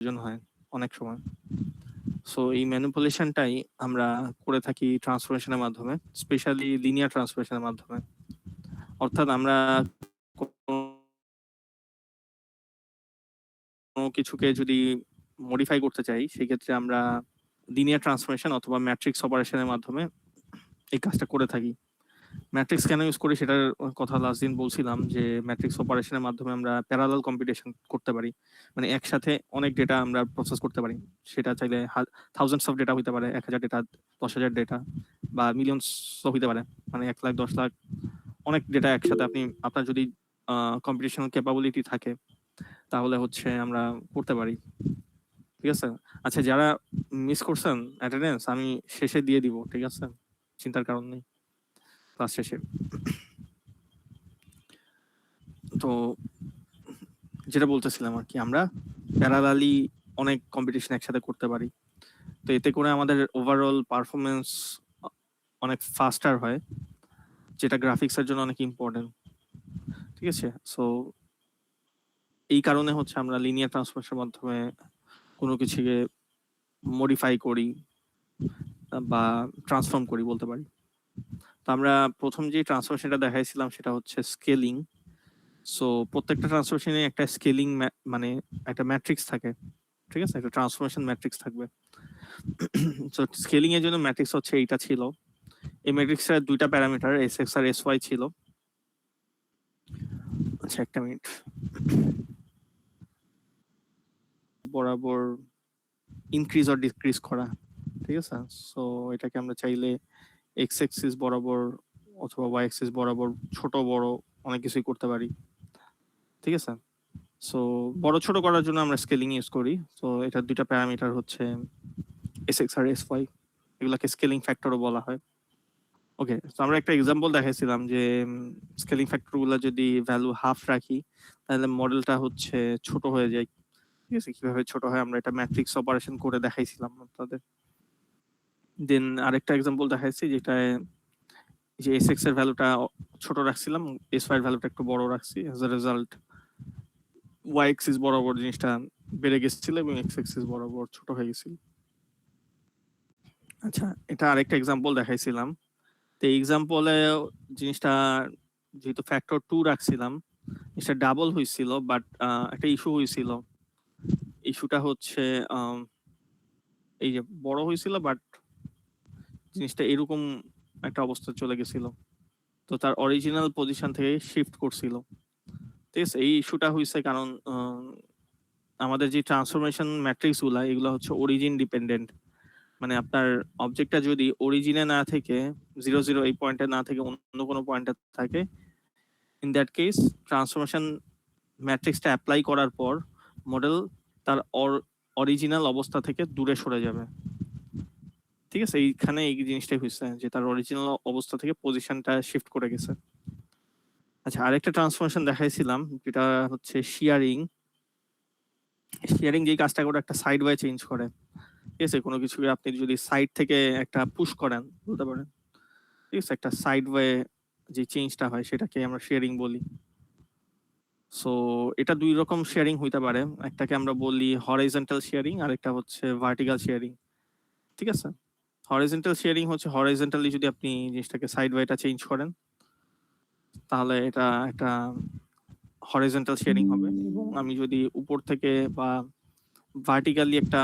প্রয়োজন হয় অনেক সময়। সো এই ম্যানিপুলেশনটাই আমরা করে থাকি ট্রান্সফরমেশনের মাধ্যমে, স্পেশালি লিনিয়ার ট্রান্সফরমেশনের মাধ্যমে। অর্থাৎ আমরা কোনো কিছুকে যদি মডিফাই করতে চাই, সেক্ষেত্রে আমরা লিনিয়ার ট্রান্সফরমেশন অথবা ম্যাট্রিক্স অপারেশনের মাধ্যমে এই কাজটা করে থাকি। ম্যাট্রিক্স কেন ইউজ করি সেটার কথা লাস্ট দিন বলছিলাম, যে ম্যাট্রিক্স অপারেশনের মাধ্যমে আমরা প্যারালাল কম্পিউটেশন করতে পারি, মানে একসাথে অনেক ডেটা আমরা প্রসেস করতে পারি। সেটা চাইলে থাউজেন্ডস অফ ডেটা হইতে পারে, 1000 ডেটা, 10,000 ডেটা, বা মিলিয়নস হইতে পারে, মানে 1 লাখ, 10 লাখ, অনেক ডেটা একসাথে আপনি, আপনার যদি কম্পিউটেশনাল ক্যাপাবিলিটি থাকে, তাহলে হচ্ছে আমরা করতে পারি। ঠিক আছে? আচ্ছা, যারা মিস করছেন অ্যাটেন্ডেন্স আমি শেষে দিয়ে দিব, ঠিক আছে? চিন্তার কারণ নেই, ক্লাস শেষে। তো যেটা বলতেছিলাম আর কি, আমরা প্যারালালি অনেক কম্পিটিশন একসাথে করতে পারি। তো এতে করে আমাদের ওভারঅল পারফরমেন্স অনেক ফাস্টার হয়, যেটা গ্রাফিক্সের জন্য অনেক ইম্পর্টেন্ট। ঠিক আছে? সো এই কারণে হচ্ছে আমরা লিনিয়ার ট্রান্সফরমেশনের মাধ্যমে কোনো কিছুকে মডিফাই করি বা ট্রান্সফর্ম করি বলতে পারি। তো আমরা প্রথম যে ট্রান্সফরমেশনটা দেখাইছিলাম সেটা হচ্ছে স্কেলিং। সো প্রত্যেকটা ট্রান্সফরমেশনে একটা স্কেলিং, মানে একটা ম্যাট্রিক্স থাকে। ঠিক আছে? একটা ট্রান্সফরমেশন ম্যাট্রিক্স থাকবে। সো স্কেলিং এর জন্য ম্যাট্রিক্স হচ্ছে এইটা ছিল। এই ম্যাট্রিক্সের দুইটা প্যারামিটার এস এক্স আর এস ওয়াই ছিল। আচ্ছা, একটা মিনিট। বরাবর ইনক্রিজ অর ডিক্রিজ করা। ঠিক আছে? সো এটাকে আমরা চাইলে এক্স এক্সিস বরাবর অথবা ওয়াই এক্সিস বরাবর ছোট বড় অনেক কিছুই করতে পারি। ঠিক আছে? সো বড় ছোট করার জন্য আমরা স্কেলিং ইউজ করি। সো এটার দুইটা প্যারামিটার হচ্ছে এস এক্স আর এস ওয়াই, এগুলাকে স্কেলিং ফ্যাক্টরও বলা হয়। ওকে, তো আমরা একটা এক্সাম্পল দেখাইছিলাম যে স্কেলিং ফ্যাক্টর গুলা যদি ভ্যালু হাফ রাখি, তাহলে মডেলটা হচ্ছে ছোট হয়ে যায়। ঠিক আছে? কিভাবে ছোট হয় আমরা এটা ম্যাট্রিক্স অপারেশন করে দেখাইছিলাম আপনাদের। দেন আরেকটা এক্সাম্পল দেখাইছি, যেটা যে এস এক্স এর ভ্যালুটা ছোট রাখছিলাম, এস ওয়াই এর ভ্যালুটা একটু বড় রাখছি, as a result Y axis বরাবর জিনিসটা বেড়ে গেছিল এবং এক্স এক্সিস বরাবর ছোট হয়ে গেছিল। আচ্ছা, এটা আরেকটা এক্সাম্পল দেখাইছিলাম। তো এই এক্সাম্পলে জিনিসটা যেহেতু ফ্যাক্টর 2 রাখছিলাম, এটা ডাবল হয়েছিল, বাট একটা ইস্যু হয়েছিল। ইস্যুটা হচ্ছে এই যে বড় হয়েছিল, বাট জিনিসটা এরকম একটা অবস্থা চলে গেছিল, তো তার অরিজিনাল পজিশন থেকে শিফট করছিল। ঠিক আছে? এই ইস্যুটা হয়েছে কারণ আমাদের যে ট্রান্সফরমেশন ম্যাট্রিক্স গুলা, এগুলো হচ্ছে অরিজিন ডিপেন্ডেন্ট। মানে আপনার অবজেক্টটা যদি অরিজিনে না থেকে 0 0 এই পয়েন্টে না থেকে অন্য কোনো পয়েন্টে থাকে, ইন দ্যাট কেস ট্রান্সফরমেশন ম্যাট্রিক্সটা অ্যাপ্লাই করার পর মডেল তার অরিজিনাল অবস্থা থেকে দূরে সরে যাবে। ঠিক আছে? এইখানে এই জিনিসটাই হয়েছে যে তার অরিজিনাল অবস্থা থেকে পজিশনটা শিফট করে গেছে। আচ্ছা, আরেকটা ট্রান্সফরমেশন দেখাইছিলাম, যেটা হচ্ছে শিয়ারিং। শিয়ারিং যেই কাজটা করে একটা সাইড বাই চেঞ্জ করে। ঠিক আছে? কোনো কিছুকে আপনি যদি সাইড থেকে একটা পুশ করেন বলতে পারেন, ঠিক আছে, একটা সাইড ওয়ে যে চেঞ্জটা হয় সেটাকে আমরা শেয়ারিং বলি। সো এটা দুই রকম শেয়ারিং হইতে পারে, একটাকে আমরা বলি হরাইজন্টাল শেয়ারিং আর একটা হচ্ছে ভার্টিক্যাল শেয়ারিং। ঠিক আছে? হরাইজন্টাল শেয়ারিং হচ্ছে হরাইজন্টালি যদি আপনি জিনিসটাকে সাইড ওয়েটা চেঞ্জ করেন, তাহলে এটা একটা হরাইজন্টাল শেয়ারিং হবে। এবং আমি যদি উপর থেকে বা ভার্টিক্যালি একটা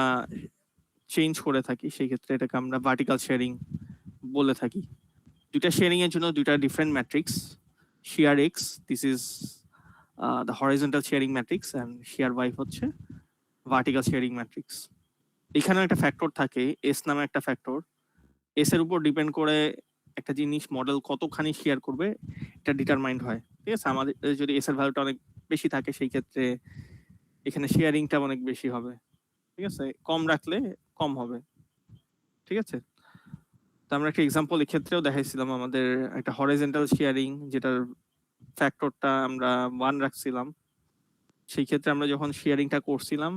চেঞ্জ করে থাকি, সেই ক্ষেত্রে এটাকে আমরা ভার্টিক্যাল শেয়ারিং বলে থাকি। দুইটা শেয়ারিং এর জন্য দুইটা different matrix. shear x, this is the horizontal sharing matrix, and shear y হচ্ছে vertical sharing matrix. এখানে একটা ফ্যাক্টর থাকে এস নামে একটা ফ্যাক্টর। এস এর উপর ডিপেন্ড করে একটা জিনিস মডেল কতখানি শেয়ার করবে এটা ডিটারমাইন্ড হয়। ঠিক আছে? আমাদের যদি এস এর ভ্যালুটা অনেক বেশি থাকে, সেই ক্ষেত্রে এখানে শেয়ারিংটা অনেক বেশি হবে। ঠিক আছে? কম রাখলে কম হবে। ঠিক আছে? তো আমরা একটা এক্সাম্পল এক্ষেত্রেও দেখাইছিলাম, আমাদের একটা হরাইজন্টাল শেয়ারিং যেটার ফ্যাক্টরটা আমরা 1 রাখছিলাম। সেই ক্ষেত্রে আমরা যখন শেয়ারিংটা করছিলাম,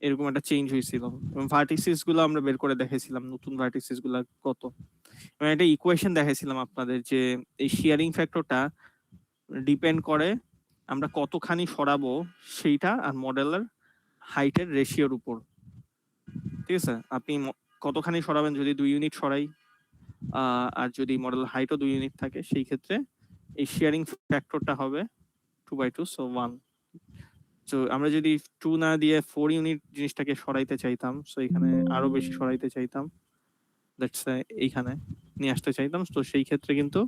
এরকম একটা চেঞ্জ হয়েছিল এবং ভার্টিসিস গুলো আমরা বের করে দেখাইছিলাম, নতুন ভার্টিসিস গুলা কত, এবং একটা ইকুয়েশন দেখাইছিলাম আপনাদের, যে এই শেয়ারিং ফ্যাক্টরটা ডিপেন্ড করে আমরা কতখানি সরাবো সেইটা আর মডেলের হাইটের রেশিওর উপর। ঠিক আছে, আপনি কতখানি সরাবেন, যদি 2 ইউনিট সরাই আর যদি মডেল হাইটও 2 ইউনিট থাকে, সেই ক্ষেত্রে এই শেয়ারিং ফ্যাক্টরটা হবে 2/2, সো 1। তো আমরা যদি 2 না দিয়ে 4 ইউনিট জিনিসটাকে সরাইতে চাইতাম, সো এখানে আরো বেশি সরাইতে চাইতাম, দ্যাটস এইখানে নিয়ে আসতে চাইতাম, তো সেই ক্ষেত্রে কিন্তু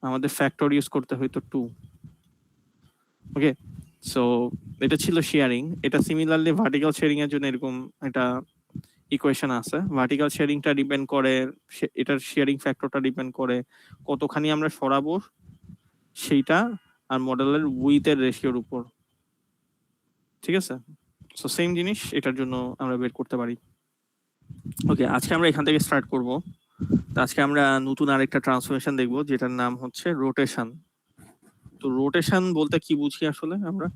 আমাদের ফ্যাক্টর ইউজ করতে হইতো 2। ওকে, সো এটা ছিল শেয়ারিং। এটা সিমিলারলি ভার্টিক্যাল শেয়ারিং এর জন্য এরকম একটা ইকুয়েশন আছে। ভার্টিক্যাল শেয়ারিংটা ডিপেন্ড করে, এটার শেয়ারিং ফ্যাক্টরটা ডিপেন্ড করে কতখানি আমরা সরাবো সেইটা আর মডেলের উইথের রেশিওর উপর। ঠিক আছে, সো সেম জিনিস এটার জন্য আমরা বের করতে পারি। ওকে, আজকে আমরা এখান থেকে স্টার্ট করব। আজকে আমরা নতুন আরেকটা ট্রান্সফরমেশন দেখব, যেটার নাম হচ্ছে রোটেশন। তো রোটেশন বলতে কি বুঝি আসলে আমরা?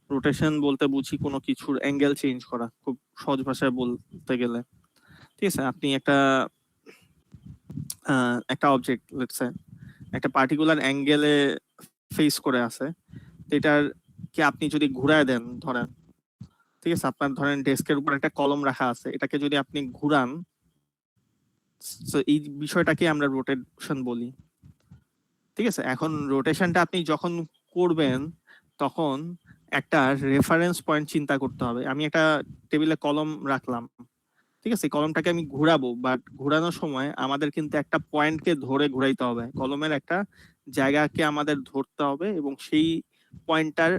রোটেশন বলতে বুঝি কোনো কিছুর অ্যাঙ্গেল চেঞ্জ করা, খুব সহজ ভাষায় বলতে গেলে। ঠিক আছে, আপনি একটা অবজেক্ট লেটস সে একটা পার্টিকুলার অ্যাঙ্গেলে ফেস করে আছে, এটার কে আপনি যদি ঘুরায় দেন, ধরেন, ঠিক আছে, আপনার ধরেন ডেস্কের উপর একটা কলম রাখা আছে, এটাকে যদি আপনি ঘুরান, তো এই বিষয়টাকে আমরা রোটেশন বলি। ঠিক আছে, এখন রোটেশনটা আপনি যখন করবেন তখন একটা রেফারেন্স পয়েন্ট চিন্তা করতে হবে। আমি একটা টেবিলে কলম রাখলাম, ঠিক আছে, কলমটাকে আমি ঘুরাবো, বাট ঘুরানোর সময় আমাদের কিন্তু একটা পয়েন্টকে ধরে ঘুরাইতে হবে, কলমের একটা জায়গাকে আমাদের ধরতে হবে এবং সেই পয়েন্টটার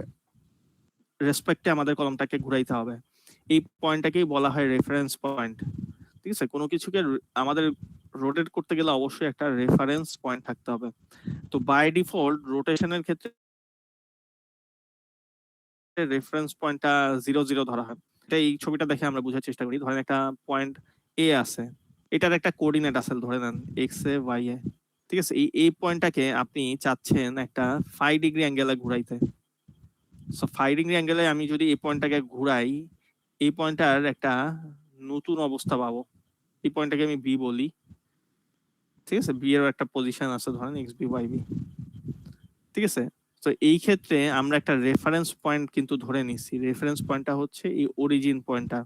রেসপেক্টে আমাদের কলমটাকে ঘুরাইতে হবে। এই পয়েন্টটাকেই বলা হয় রেফারেন্স পয়েন্ট। ঠিক আছে, কোনো কিছুকে আমাদের রোটেট করতে গেলে অবশ্যই একটা রেফারেন্স পয়েন্ট থাকতে হবে। তো বাই ডিফল্ট রোটেশনের ক্ষেত্রে রেফারেন্স পয়েন্টটা 0 0 ধরা হয়। এটা এই ছবিটা দেখে আমরা বোঝার চেষ্টা করি। ধরেন একটা পয়েন্ট এ আছে, এটার একটা কোঅর্ডিনেট আছে, ধরে নেন এক্স এ ওয়াই এ। ঠিক আছে, এই পয়েন্টটাকে আপনি চাচ্ছেন একটা 5 ডিগ্রি অ্যাঙ্গেলে ঘুরাইতে। সো 5 ডিগ্রি অ্যাঙ্গেলে আমি যদি এই পয়েন্টটাকে ঘুরাই, এই পয়েন্টটার একটা নতুন অবস্থা পাবো। এই পয়েন্টটাকে আমি বি বলি। ঠিক আছে, বি এর একটা পজিশন আছে, ধরেন এক্স বি ওয়াই বি। ঠিক আছে, তো এই ক্ষেত্রে আমরা একটা রেফারেন্স পয়েন্ট কিন্তু ধরে নিছি। রেফারেন্স পয়েন্টটা হচ্ছে এই অরিজিন পয়েন্টটা।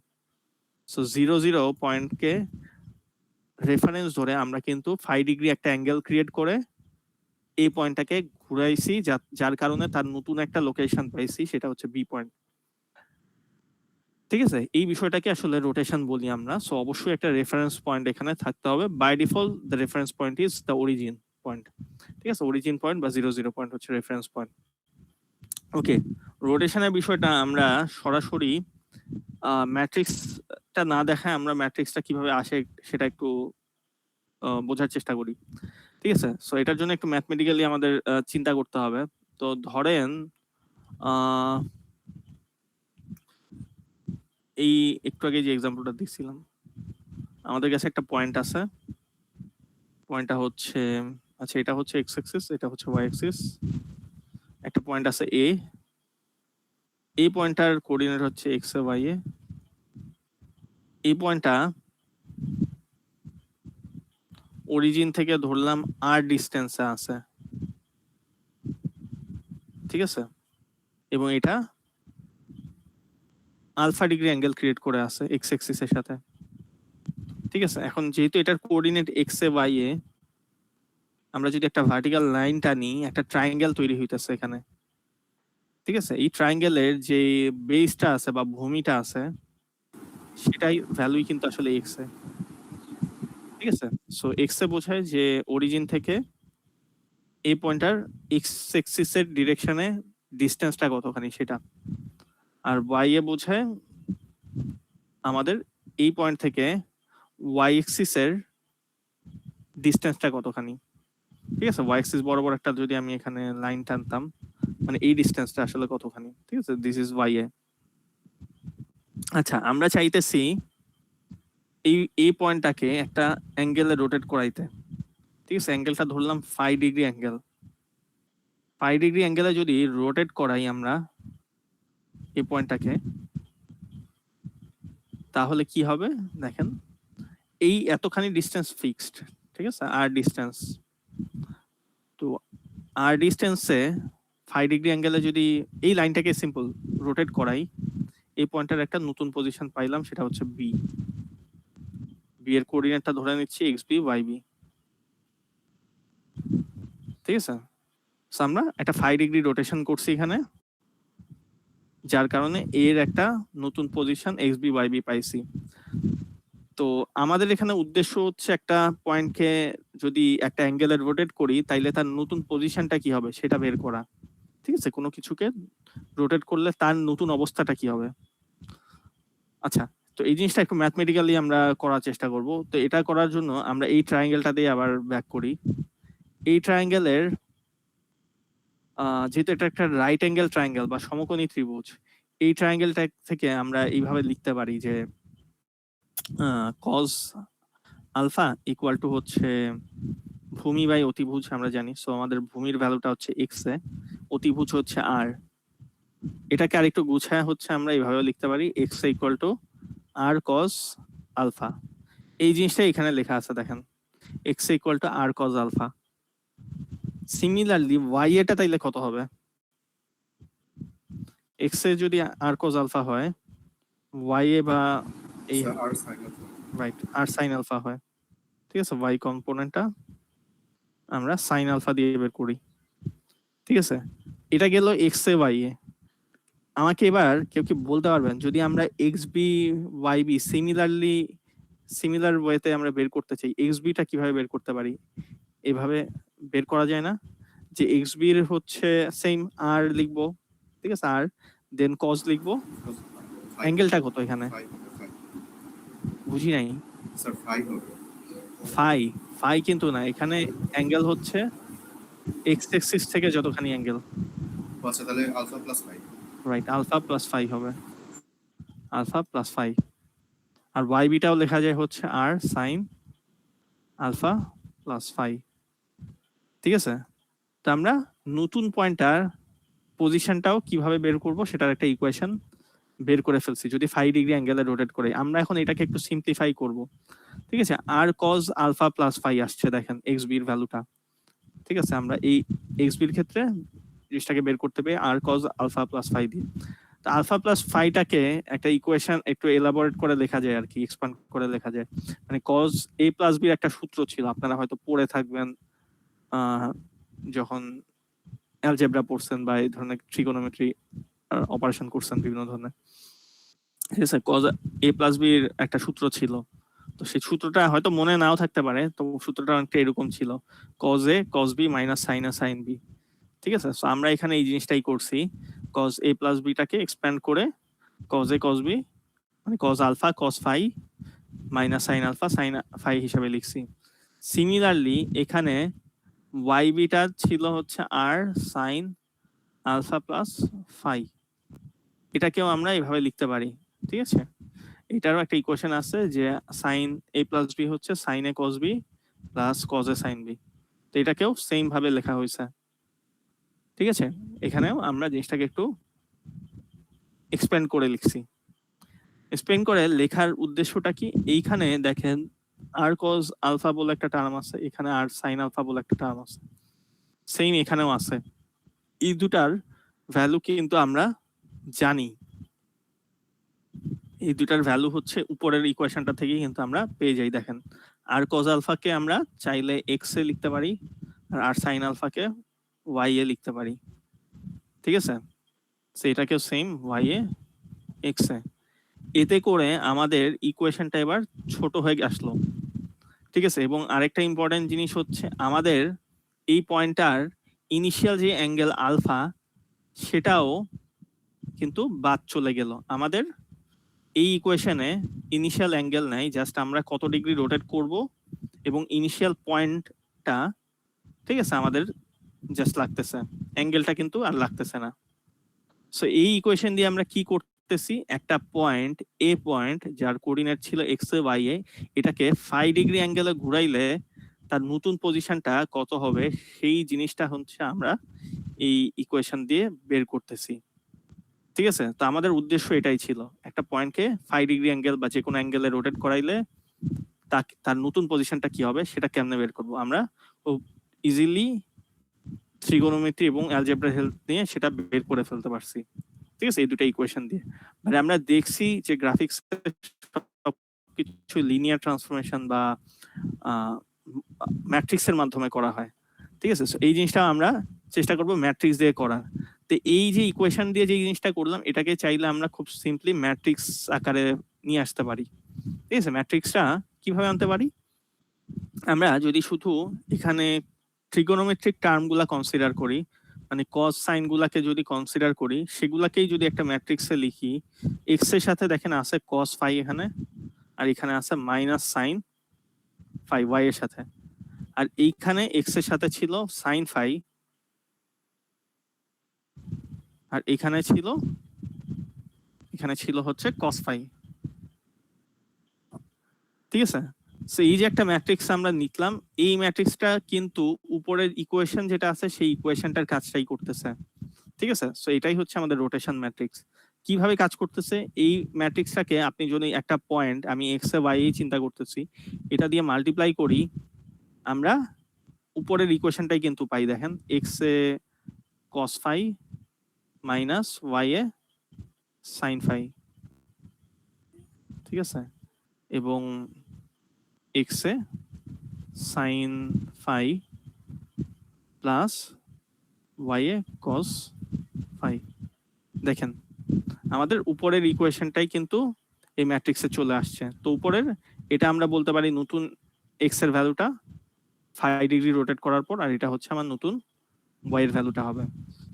সো 0 0 পয়েন্টকে রেফারেন্স ধরে আমরা কিন্তু 5 ডিগ্রি একটা অ্যাঙ্গেল ক্রিয়েট করে এই পয়েন্টটাকে ঘুরাইছি, যার কারণে তার নতুন একটা লোকেশন পাইছি, সেটা হচ্ছে বি পয়েন্ট। ঠিক আছে, এই বিষয়টাকে আসলে রোটেশন বলি আমরা। সো অবশ্যই একটা রেফারেন্স পয়েন্ট এখানে থাকতে হবে। By default the reference point is the origin point. ঠিক আছে, অরিজিন পয়েন্ট বা 0 0 পয়েন্ট হচ্ছে রেফারেন্স পয়েন্ট। ওকে, রোটেশনের বিষয়টা আমরা সরাসরি ম্যাট্রিক্সটা না দেখায় আমরা ম্যাট্রিক্সটা কিভাবে আসে সেটা একটু বোঝার চেষ্টা করি। ঠিক আছে, সো এটার জন্য একটু ম্যাথমেটিক্যালি আমাদের চিন্তা করতে হবে। তো ধরেন এই একটু আগে যে এক্সাম্পলটা দিচ্ছিলাম, আমাদের কাছে একটা পয়েন্ট আছে, পয়েন্টটা হচ্ছে, আচ্ছা এটা হচ্ছে এক্স অ্যাক্সিস, এটা হচ্ছে ওয়াই অ্যাক্সিস। একটা পয়েন্ট আছে এ, এই পয়েন্টটার কোঅর্ডিনেট হচ্ছে এক্স এ ওয়াই এ। এই পয়েন্টটা অরিজিন থেকে ধরলাম আর ডিস্টেন্সে আছে। ঠিক আছে, এবং এটা আলফা ডিগ্রি অ্যাঙ্গেল ক্রিয়েট করে আছে এক্স অ্যাক্সিসের সাথে। ঠিক আছে, এখন যেহেতু এটার coordinate x A Y A, আমরা যদি একটা ভার্টিক্যাল লাইন টানি, একটা ট্রায়াঙ্গেল তৈরি হইতেছে এখানে। ঠিক আছে, এই ট্রায়াঙ্গেলের যে বেসটা আছে বা ভূমিটা আছে, সেটাই ভ্যালুই কিন্তু আসলে এক্স এ। ঠিক আছে, সো এক্স এ বোঝায় যে অরিজিন থেকে এই পয়েন্টার এক্স এক্সিসের ডিরেকশনে ডিস্টেন্সটা কতখানি সেটা, আর ওয়াই এ বোঝায় আমাদের এই পয়েন্ট থেকে ওয়াই এক্সিসের ডিস্টেন্সটা কতখানি। ঠিক আছে, ওয়াই এক্সিস বরাবর একটা যদি আমি এখানে লাইন টানতাম, মানে এই ডিস্টেন্সটা আসলে কতখানি। ঠিক আছে, দিস ইজ ওয়াই এ। আচ্ছা, আমরা চাইতেছি এই পয়েন্টটাকে একটা অ্যাঙ্গেলে রোটেট করাইতে। ঠিক আছে, অ্যাঙ্গেলটা ধরলাম 5 ডিগ্রি অ্যাঙ্গেল। 5 ডিগ্রি অ্যাঙ্গেলে যদি রোটেট করাই আমরা এই পয়েন্টটাকে, তাহলে কি হবে দেখেন, এই এতখানি ডিস্টেন্স ফিক্সড। ঠিক আছে, আর ডিস্টেন্স, তো আর ডিস্টেন্সে 5 ডিগ্রি অ্যাঙ্গেলে যদি এই লাইনটাকে সিম্পল রোটেট করাই, এই পয়েন্টের একটা নতুন পজিশন পাইলাম, সেটা হচ্ছে বি। বি এর কোঅর্ডিনেটটা ধরে নিচ্ছি এক্স বি ওয়াই বি, ঠিক আছে। সো আমরা একটা 5 ডিগ্রি রোটেশন করছি এখানে, যার কারণে এর একটা নতুন position X B Y B পাইছি। তো আমাদের এখানে উদ্দেশ্য হচ্ছে একটা পয়েন্টকে যদি একটা অ্যাঙ্গেলে রোটেট করি তাইলে তার নতুন পজিশনটা কি হবে সেটা বের করা, ঠিক আছে। কোনো কিছুকে রোটেট করলে তার নতুন অবস্থাটা কি হবে। আচ্ছা, তো এই জিনিসটা একটু ম্যাথমেটিক্যালি আমরা করার চেষ্টা করব। তো এটা করার জন্য আমরা এই ট্রায়াঙ্গেলটা দিয়ে আবার ব্যাক করি। এই ট্রায়াঙ্গেলের যেহেতু এটা একটা রাইট অ্যাঙ্গেল ট্রায়াঙ্গেল বা সমকোণী ত্রিভুজ, এই ট্রায়াঙ্গেলটা থেকে আমরা এইভাবে লিখতে পারি যে কজ আলফা ইকুয়াল টু হচ্ছে ভূমি বাই অতিভুজ, আমরা জানি। সো আমাদের ভূমির ভ্যালুটা হচ্ছে এক্স এ, অতিভুজ হচ্ছে আর। এটাকে আরেকটু গুছায় হচ্ছে আমরা এইভাবে লিখতে পারি X equal to R cos alpha. এই জিনিসটা এখানে লেখা আছে দেখেন, X equal to R cos alpha. Similarly Y এটা তাইলে কত হবে, এক্স এ যদি আর কজ আলফা হয়, ওয়াই এ বা এই রাইট আর সাইন আলফা হয়, ঠিক আছে। ওয়াই কম্পোনেন্টটা আমরা সাইন আলফা দিয়ে বের করি, ঠিক আছে। এটা গেল এক্স এ ওয়াই এ। আমাকে এবার কেউ কি বলতে পারবেন যদি আমরা X B Y B similar ওয়েতে আমরা বের করতে চাই, এক্স বিটা কিভাবে বের করতে পারি? এভাবে বের করা যায় না যে এক্স বির হচ্ছে সেম আর লিখবো, ঠিক আছে, আর দেন কজ লিখবো। অ্যাঙ্গেলটা কত এখানে বুঝি নাই স্যার ফাই হবে। ফাই, ফাই কিন্তু না, এখানে অ্যাঙ্গেল হচ্ছে এক্স এক্সিস থেকে যতখানি অ্যাঙ্গেল। আচ্ছা, তাহলে alpha plus phi. Right, alpha plus phi হবে, আলফা প্লাস ফাই। আর ওয়াই বিটাও লেখা যায় হচ্ছে R sine alpha plus phi, ঠিক আছে। তো আমরা নতুন পয়েন্টার পজিশনটাও কিভাবে বের করব সেটার একটা ইকুয়েশন বের করে ফেলছি যদি 5 ডিগ্রি অ্যাঙ্গেলে রোটেট করে। আমরা এখন এটাকে একটু সিম্পলিফাই করব, ঠিক আছে। আর কজ আলফা প্লাস ফাই আসছে দেখেন এক্স বির ভ্যালুটা, ঠিক আছে। আমরা এই এক্স বির ক্ষেত্রে জিনিসটাকে বের করতে পেরে আর কজ আলফা প্লাস ফাই দিয়ে, তো আলফা প্লাস ফাইটাকে একটা ইকুয়েশন একটু এলাবোরেট করে লেখা যায় আর কি, এক্সপ্যান্ড করে লেখা যায়। মানে কজ এ প্লাস বির একটা সূত্র ছিল, আপনারা হয়তো পড়ে থাকবেন যখন অ্যালজেব্রা পড়ছেন বা এই ধরনের ট্রিগোনোমেট্রি অপারেশন করছেন বিভিন্ন ধরনের, ঠিক আছে। কজ এ প্লাস বির একটা সূত্র ছিল, তো সেই সূত্রটা হয়তো মনে নাও থাকতে পারে, তো সূত্রটা অনেকটা এরকম ছিল, cos A cos B minus sine A sine B, ঠিক আছে। সো আমরা এখানে এই জিনিসটাই করছি, কজ এ প্লাস বিটাকে এক্সপ্যান্ড করে কজ এ কজ বি মানে cos alpha cos phi minus sine alpha sine phi হিসাবে লিখছি। সিমিলারলি এখানে ওয়াই বিটা ছিল হচ্ছে R sine alpha plus phi, এটাকেও আমরা এইভাবে লিখতে পারি, ঠিক আছে। এটারও একটা ইকুয়েশন আছে যে সাইন এ প্লাস বি হচ্ছে sine A cos B plus cos A sine B, তো এটাকেও সেম ভাবে লেখা হয়েছে, ঠিক আছে। এখানেও আমরা জিনিসটাকে একটু এক্সপ্যান্ড করে লিখছি। এক্সপ্লেন করে লেখার উদ্দেশ্যটা কি, এইখানে দেখেন আর কজ আলফা বলে একটা টার্ম আছে, এখানে আর সাইন আলফা বলে একটা টার্ম আছে, সেম এখানেও আছে। এই দুটার ভ্যালু কিন্তু আমরা জানি, এই দুটার ভ্যালু হচ্ছে উপরের ইকুয়েশনটা থেকে কিন্তু আমরা পেয়ে যাই। দেখেন আর কজ আলফাকে আমরা চাইলে এক্স এ লিখতে পারি, আর সাইন আলফাকে ওয়াই এ লিখতে পারি, ঠিক আছে। সো এটাকেও সেম ওয়াই এ এক্স এ, এতে করে আমাদের ইকুয়েশনটা এবার ছোট হয়ে আসলো, ঠিক আছে। এবং আরেকটা ইম্পর্টেন্ট জিনিস হচ্ছে আমাদের এই পয়েন্টটার ইনিশিয়াল যে অ্যাঙ্গেল আলফা সেটাও কিন্তু বাদ চলে গেল। আমাদের এই ইকুয়েশনে ইনিশিয়াল অ্যাঙ্গেল নাই, জাস্ট আমরা কত ডিগ্রি রোটেট করব এবং ইনিশিয়াল পয়েন্টটা, ঠিক আছে, আমাদের জাস্ট লাগতেছে, অ্যাঙ্গেলটা কিন্তু আর লাগতেছে না। সো এই ইকুয়েশন দিয়ে আমরা কি করতেছি, একটা পয়েন্ট এ পয়েন্ট যার কোঅর্ডিনেট ছিল এক্স এ ওয়াই এ, এটাকে 5 ডিগ্রি অ্যাঙ্গেলে ঘুরাইলে তার নতুন পজিশনটা কত হবে সেই জিনিসটা হচ্ছে আমরা এই ইকুয়েশন দিয়ে বের করতেছি, ঠিক আছে। তো আমাদের উদ্দেশ্য এটাই ছিল, একটা পয়েন্টকে 5 ডিগ্রি অ্যাঙ্গেল বা যে কোনো অ্যাঙ্গেলে রোটেট করাইলে তার নতুন পজিশনটা কি হবে সেটা কেমনে বের করব আমরা ইজিলি ট্রিগোনোমেট্রি এবং অ্যালজেব্রা হেল্প নিয়ে সেটা বের করে ফেলতে পারছি। ঠিক আছে, এই দুটো ইকুয়েশন দিয়ে। মানে আমরা দেখছি যে গ্রাফিক্স সবকিছু লিনিয়ার ট্রান্সফরমেশন বা ম্যাট্রিক্সের মাধ্যমে করা হয়। ঠিক আছে, so এই জিনিসটা আমরা চেষ্টা করব ম্যাট্রিক্স দিয়ে করার। তো এই যে ইকুয়েশন দিয়ে যে জিনিসটা করলাম, এটাকে চাইলে আমরা খুব সিম্পলি ম্যাট্রিক্স আকারে নিয়ে আসতে পারি। ঠিক আছে, ম্যাট্রিক্সটা কিভাবে আনতে পারি? আমরা যদি শুধু এখানে ট্রিগোনোমেট্রিক টার্মগুলা কনসিডার করি, মানে কস সাইন গুলাকে যদি কনসিডার করি, সেগুলাকেই যদি একটা ম্যাট্রিক্সে লিখি, এক্স এর সাথে দেখেন আছে কস ফাই এখানে, আর এখানে আছে মাইনাস সাইন ফাই ওয়াই এর সাথে, আর এইখানে এক্স এর সাথে ছিল সাইন ফাই, আর এখানে ছিল হচ্ছে কস ফাই। ঠিক আছে, সো এই যে একটা ম্যাট্রিক্স আমরা নিলাম, এই ম্যাট্রিক্সটা কিন্তু উপরের ইকুয়েশন যেটা আছে সেই ইকুয়েশনটার কাজটাই করতেছে। ঠিক আছে, সো এটাই হচ্ছে আমাদের রোটেশন ম্যাট্রিক্স। কিভাবে কাজ করতেছে? এই ম্যাট্রিক্সটাকে আপনি যদি একটা পয়েন্ট, আমি এক্স এ ওয়াই চিন্তা করতেছি, এটা দিয়ে মাল্টিপ্লাই করি, আমরা উপরের ইকুয়েশনটাই কিন্তু পাই। দেখেন x A cos phi minus Y A sine phi. ঠিক আছে, এবং x A sine phi plus Y A cos phi. দেখেন আমাদের উপরের ইকুয়েশনটাই কিন্তু এই ম্যাট্রিক্সে চলে আসছে। তো উপরের এটা আমরা বলতে পারি নতুন এক্স এর ভ্যালুটা 5 ডিগ্রি রোটেট করার পর, আর এটা হচ্ছে আমার নতুন ওয়াই এর ভ্যালুটা হবে।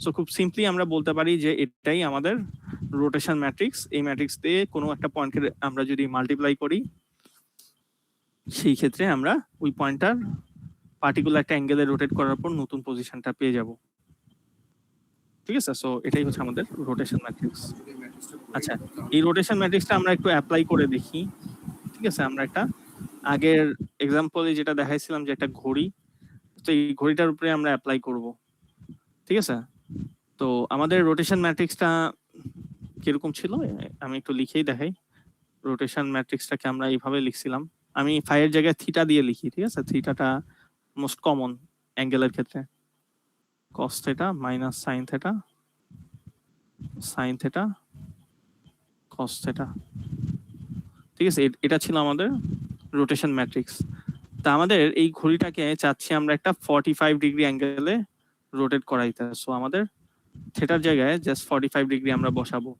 সো খুব সিম্পলি আমরা বলতে পারি যে এটাই আমাদের রোটেশন ম্যাট্রিক্স। এই ম্যাট্রিক্স দিয়ে কোনো একটা পয়েন্টকে আমরা যদি মাল্টিপ্লাই করি, সেই ক্ষেত্রে আমরা ওই পয়েন্টটার পার্টিকুলার একটা অ্যাঙ্গেলে রোটেট করার পর নতুন পজিশনটা পেয়ে যাব। ঠিক আছে, সো এটাই হচ্ছে আমাদের রোটেশন ম্যাট্রিক্স। যদি ম্যাট্রিক্সটা আচ্ছা, এই রোটেশন ম্যাট্রিক্সটা আমরা একটু অ্যাপ্লাই করে দেখি। ঠিক আছে, আমরা একটা আগের এক্সাম্পলে যেটা দেখাইছিলাম যে একটা ঘড়ি, তো এই ঘড়িটার উপরে আমরা অ্যাপ্লাই করব। ঠিক আছে, তো আমাদের রোটেশন ম্যাট্রিক্সটা কিরকম ছিল আমি একটু লিখেই দেখাই। রোটেশন ম্যাট্রিক্সটাকে আমরা এইভাবে লিখছিলাম, আমি ফাই এর জায়গায় থিটা দিয়ে লিখি। ঠিক আছে, থিটাটা মোস্ট কমন অ্যাঙ্গেলের ক্ষেত্রে, cos theta minus sine theta, sine theta cos theta. ঠিক আছে, এটা ছিল আমাদের রোটেশন ম্যাট্রিক্স। তা আমাদের এই ঘড়িটাকে চাচ্ছি আমরা একটা 45 ডিগ্রি অ্যাঙ্গেলে রোটেট করাইতে। সো আমাদের থেটার জায়গায় জাস্ট 45 ডিগ্রি আমরা বসাবো।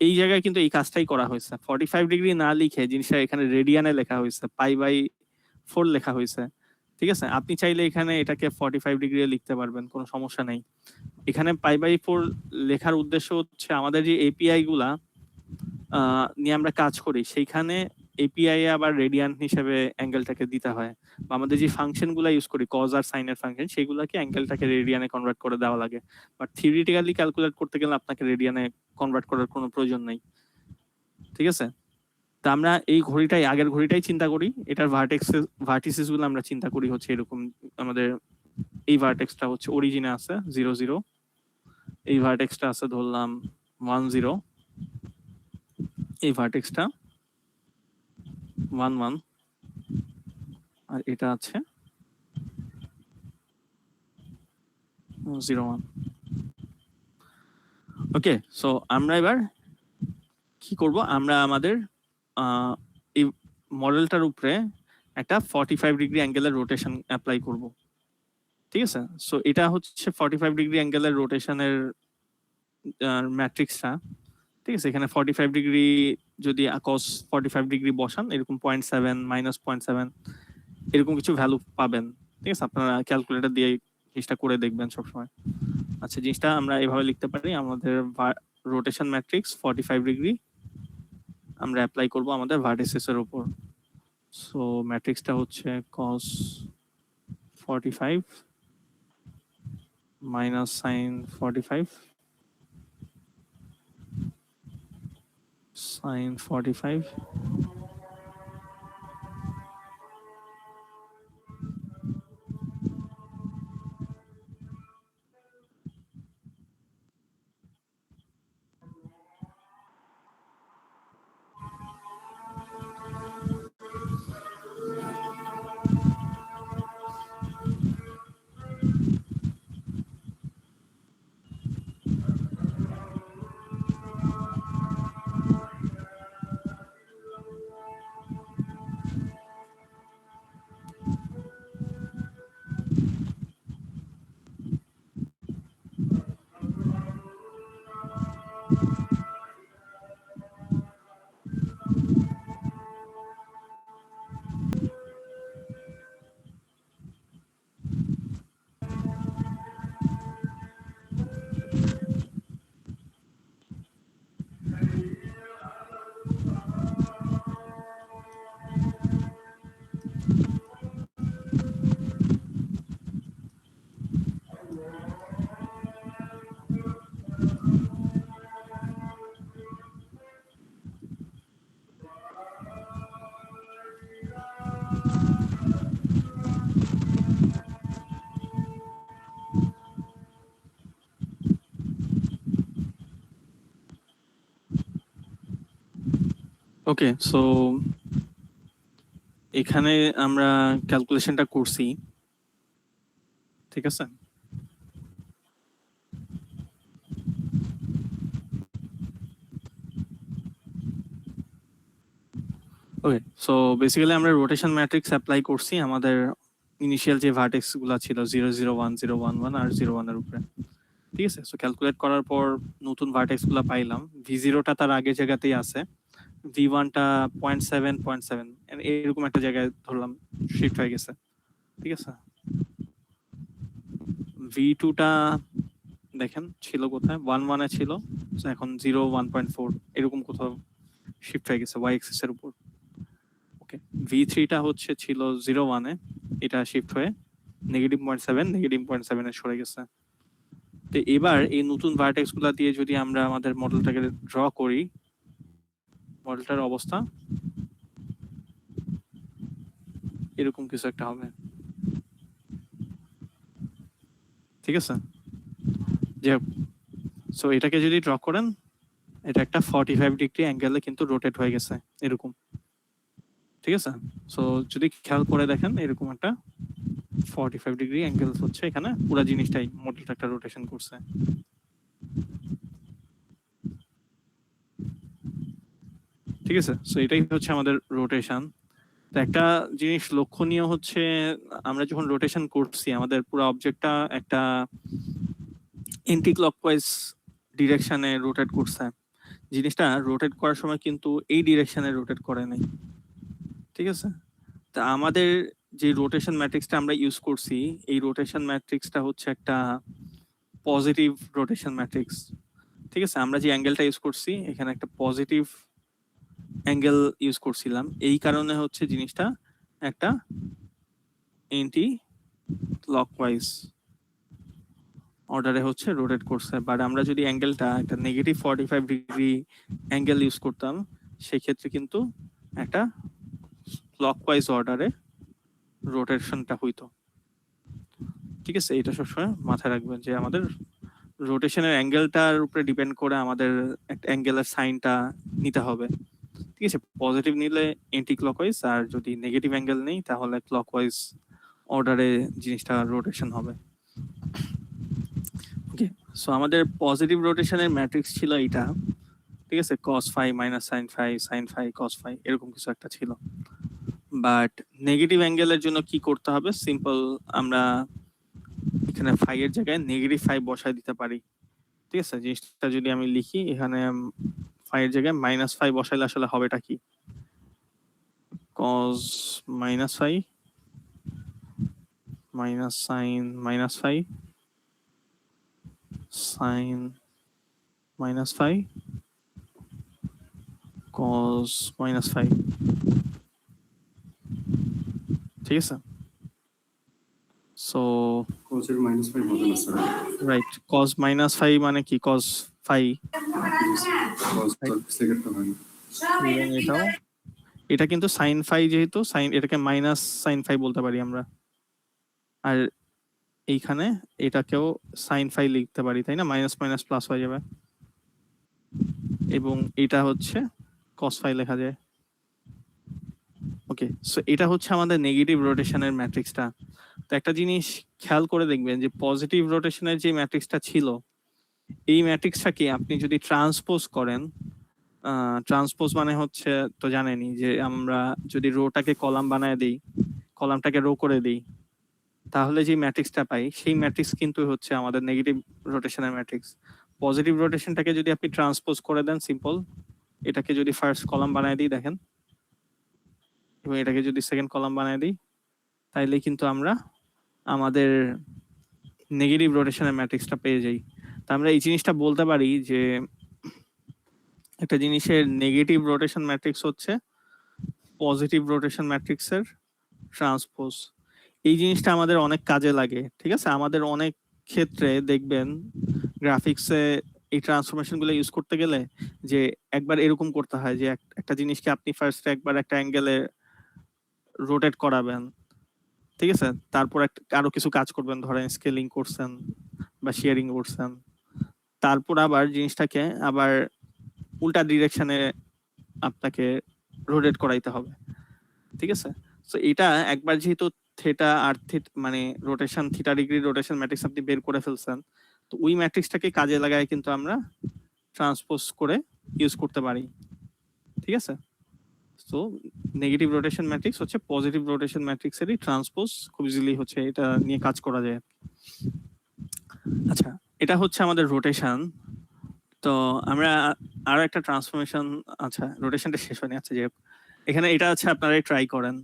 এই জায়গায় কিন্তু এই কাজটাই করা হয়েছে, 45 ডিগ্রি না লিখে জিনিসটা এখানে রেডিয়ানে লেখা হয়েছে, পাই/4 লেখা হয়েছে। ঠিক আছে, আপনি চাইলে এখানে এটাকে 45 ডিগ্রি লিখতে পারবেন, কোনো সমস্যা নেই। এখানে পাই/4 লেখার উদ্দেশ্য হচ্ছে আমাদের যে এপিআই গুলা নিয়ে আমরা কাজ করি, সেইখানে এপিআই আবার রেডিয়ান হিসেবে অ্যাঙ্গেলটাকে দিতে হয়, বা আমাদের যে ফাংশন গুলা ইউজ করি কজ আর সাইনের ফাংশন, সেগুলোকে অ্যাঙ্গেলটাকে রেডিয়ানে কনভার্ট করে দেওয়া লাগে। বাট থিওরিটিক্যালি ক্যালকুলেট করতে গেলে আপনাকে রেডিয়ানে কনভার্ট করার কোনো প্রয়োজন নেই। ঠিক আছে, তা আমরা এই ঘড়িটাই, আগের ঘড়িটাই চিন্তা করি, এটার ভার্টিসেস গুলো আমরা চিন্তা করি হচ্ছে এরকম। আমাদের এই ভার্টেক্সটা হচ্ছে অরিজিনে আছে 0 0, এই ভার্টেক্সটা আছে ধরলাম 1 0, এই ভার্টেক্সটা 1 1, আর এটা আছে 0 1। ওকে, সো আমরা এবার কি করব? আমরা আমাদের এই মডেলটার উপরে একটা 45 ডিগ্রি অ্যাঙ্গেলের রোটেশন অ্যাপ্লাই করব। ঠিক আছে, সো এটা হচ্ছে 45 ডিগ্রি অ্যাঙ্গেলের রোটেশনের ম্যাট্রিক্সটা। ঠিক আছে, এখানে 45 ডিগ্রি যদি cos 45 ডিগ্রি বসান, এরকম 0.7 -0.7 এরকম কিছু ভ্যালু পাবেন। ঠিক আছে, আপনারা ক্যালকুলেটর দিয়ে জিনিসটা করে দেখবেন সবসময়। আচ্ছা, জিনিসটা আমরা এভাবে লিখতে পারি, আমাদের রোটেশন ম্যাট্রিক্স 45 ডিগ্রি আমরা অ্যাপ্লাই করব আমাদের ভার্টিসেসের উপর। সো ম্যাট্রিক্সটা হচ্ছে cos 45 মাইনাস সাইন 45 সাইন 45 ওকে, সো এখানে আমরা ক্যালকুলেশনটা করছি, ঠিক আছে? ওকে, সো বেসিক্যালি আমরা রোটেশন ম্যাট্রিক্স অ্যাপ্লাই করছি আমাদের ইনিশিয়াল যে ভার্টেক্স গুলো ছিল 0 0 1 0 1 1 আর 0 1 এর উপরে, ঠিক আছে? সো ক্যালকুলেট করার পর নতুন ভার্টেক্স গুলো পাইলাম। V0টা তার আগের জায়গাতেই আছে, V1টা 0.7 0.7 এরকম একটা জায়গায় ধরলাম শিফট হয়ে গেছে, ঠিক আছে? V2টা দেখেন ছিল কোথায়, 1 1 এ ছিল, so এখন 0 1.4 এরকম কোথাও শিফট হয়ে গেছে y axis এর উপর। ওকে, V3টা হচ্ছে ছিল 0 1 এ, এটা শিফট হয়ে -0.7 -0.7 এ সরে গেছে। তো এবার এই নতুন ভার্টেক্স গুলা দিয়ে যদি আমরা আমাদের মডেলটাকে ড্র করি, মডেলটার অবস্থা এরকম কিছু একটা হবে, ঠিক আছে? যে সো এটাকে যদি ড্র করেন, এটা একটা 45 ডিগ্রি অ্যাঙ্গেলে কিন্তু রোটেট হয়ে গেছে এরকম, ঠিক আছে? সো যদি খেয়াল করে দেখেন এরকম একটা 45 ডিগ্রি অ্যাঙ্গেল হচ্ছে এখানে, পুরো জিনিসটাই মডেলটা একটা রোটেশন করছে, ঠিক আছে? সো এটাই হচ্ছে আমাদের রোটেশন। তো একটা জিনিস লক্ষণীয় হচ্ছে, আমরা যখন রোটেশন করছি আমাদের পুরো অবজেক্টটা একটা এন্টি ক্লকওয়াইজ ডিরেকশনে রোটেট করছে। জিনিসটা রোটেট করার সময় কিন্তু এই ডিরেকশনে রোটেট করে নাই, ঠিক আছে? তা আমাদের যে রোটেশন ম্যাট্রিক্সটা আমরা ইউজ করছি, এই রোটেশন ম্যাট্রিক্সটা হচ্ছে একটা পজিটিভ রোটেশন ম্যাট্রিক্স, ঠিক আছে? আমরা যে অ্যাঙ্গেলটা ইউজ করছি এখানে একটা পজিটিভ অ্যাঙ্গেল ইউজ করছিলাম, এই কারণে হচ্ছে জিনিসটা একটা এন্টি ক্লকওয়াইজ অর্ডারে হচ্ছে রোটেট করছে। বাট আমরা যদি অ্যাঙ্গেলটা একটা -45 ডিগ্রি অ্যাঙ্গেল ইউজ করতাম, সেক্ষেত্রে কিন্তু একটা ক্লকওয়াইজ অর্ডারে রোটেশনটা হইতো, ঠিক আছে? এটা সবসময় মাথায় রাখবেন যে আমাদের রোটেশনের অ্যাঙ্গেলটার উপরে ডিপেন্ড করে আমাদের একটা অ্যাঙ্গেলের সাইনটা নিতে হবে, ঠিক আছে? পজিটিভ নিলে এন্টি ক্লকওয়াইজ, আর যদি নেগেটিভ অ্যাঙ্গেল নেই তাহলে ক্লকওয়াইজ অর্ডারে জিনিসটা রোটেশন হবে। ওকে, সো আমাদের পজিটিভ রোটেশনের ম্যাট্রিক্স ছিল এইটা, ঠিক আছে? cos phi minus sin phi sin phi cos phi এরকম কিছু একটা ছিল। বাট নেগেটিভ অ্যাঙ্গেলের জন্য কি করতে হবে? সিম্পল, আমরা এখানে ফাই এর জায়গায় নেগেটিভ ফাই বসায় দিতে পারি, ঠিক আছে? জিনিসটা যদি আমি লিখি এখানে ফাই এর জায়গায় -5 বসাইলে আসলে হবেটা কি? cos -phi minus sin -phi sin -phi cos -phi, ঠিক আছে? সো কোচের -5 হবে না স্যার। রাইট, cos -phi মানে কি? cos phi, কোচ তো সেকেন্ডটা হয় না। এবং এটাও, এটা কিন্তু sin phi, যেহেতু sin, এটাকে মাইনাস sin phi বলতে পারি আমরা, আর এইখানে এটাকেও sin phi লিখতে পারি, তাই না? মাইনাস মাইনাস প্লাস হয়ে যাবে, এবং এটা হচ্ছে cos phi লেখা যায়। ওকে, সো এটা হচ্ছে আমাদের নেগেটিভ রোটেশনের ম্যাট্রিক্সটা। তো একটা জিনিস খেয়াল করে দেখবেন যে পজিটিভ রোটেশনের যে ম্যাট্রিক্সটা ছিল, এই ম্যাট্রিক্সটাকে আপনি যদি ট্রান্সপোজ করেন, ট্রান্সপোজ মানে হচ্ছে তো জানেনই যে আমরা যদি রোটাকে কলাম বানায় দিই, কলামটাকে রো করে দিই, তাহলে যে ম্যাট্রিক্সটা পাই সেই ম্যাট্রিক্স কিন্তু হচ্ছে আমাদের নেগেটিভ রোটেশনের ম্যাট্রিক্স। পজিটিভ রোটেশনটাকে যদি আপনি ট্রান্সপোজ করে দেন, সিম্পল, এটাকে যদি ফার্স্ট কলাম বানায় দিই দেখেন, এবং এটাকে যদি সেকেন্ড কলাম বানায় দিই, তাইলে কিন্তু আমরা আমাদের নেগেটিভ রোটেশনের ম্যাট্রিক্সটা পেয়ে যাই। তা আমরা এই জিনিসটা বলতে পারি যে একটা জিনিসের নেগেটিভ রোটেশন ম্যাট্রিক্স হচ্ছে পজিটিভ রোটেশন ম্যাট্রিক্সের ট্রান্সপোজ। এই জিনিসটা আমাদের অনেক কাজে লাগে, ঠিক আছে? আমাদের অনেক ক্ষেত্রে দেখবেন গ্রাফিক্সে এই ট্রান্সফরমেশন গুলো ইউজ করতে গেলে যে একবার এরকম করতে হয় যে একটা জিনিসকে আপনি ফার্স্ট একবার একটা অ্যাঙ্গেলে রোটেট করাবেন, ঠিক আছে? তারপর আরো কিছু কাজ করবেন, ধরেন স্কেলিং করছেন বা শেয়ারিং করছেন, তারপর আবার জিনিসটাকে আবার উল্টা ডিরেকশনে আপনাকে রোটেট করাইতে হবে, ঠিক আছে। সো এটা একবার যেহেতু থিটা আর মানে rotation theta degree rotation matrix আপনি বের করে ফেলছেন, তো ওই ম্যাট্রিক্সটাকে কাজে লাগায় কিন্তু আমরা ট্রান্সপোজ করে ইউজ করতে পারি, ঠিক আছে। সো নেগেটিভ রোটেশন ম্যাট্রিক্স হচ্ছে পজিটিভ রোটেশন ম্যাট্রিক্সেরই ট্রান্সপোজ, খুব ইজিলি হচ্ছে এটা নিয়ে কাজ করা যায়। আচ্ছা, এটা হচ্ছে আমাদের রোটেশন। তো আমরা আরো একটা ট্রান্সফরমেশন, আচ্ছা রোটেশনটা শেষ হয়নি, আচ্ছা যে এখানে এটা আছে, আপনারা ট্রাই করেন,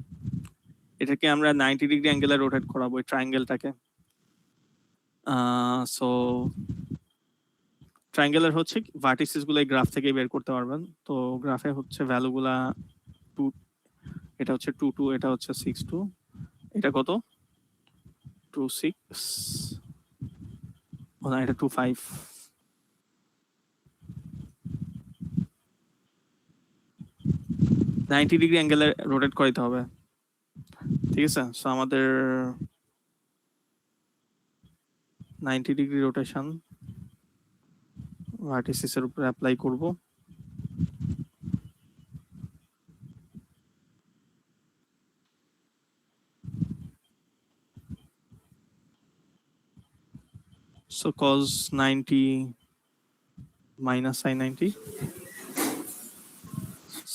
এটাকে আমরা 90 ডিগ্রি অ্যাঙ্গেলে রোটেট করাবো এই ট্রায়াঙ্গেলটাকে। সো ট্রায়াঙ্গেলের হচ্ছে ভার্টিসিস গুলো এই গ্রাফ থেকে বের করতে পারবেন। তো গ্রাফে হচ্ছে ভ্যালু গুলা 2, এটা হচ্ছে 2 2, এটা হচ্ছে 6 2, এটা কত 2 6, না এটা 2 5। নাইনটি ডিগ্রি অ্যাঙ্গেলে রোটেট করাইতে হবে, ঠিক আছে। সো আমাদের 90 ডিগ্রি রোটেশন ভার্টিসিস এর উপরে অ্যাপ্লাই করব। So cos 90 minus sin 90,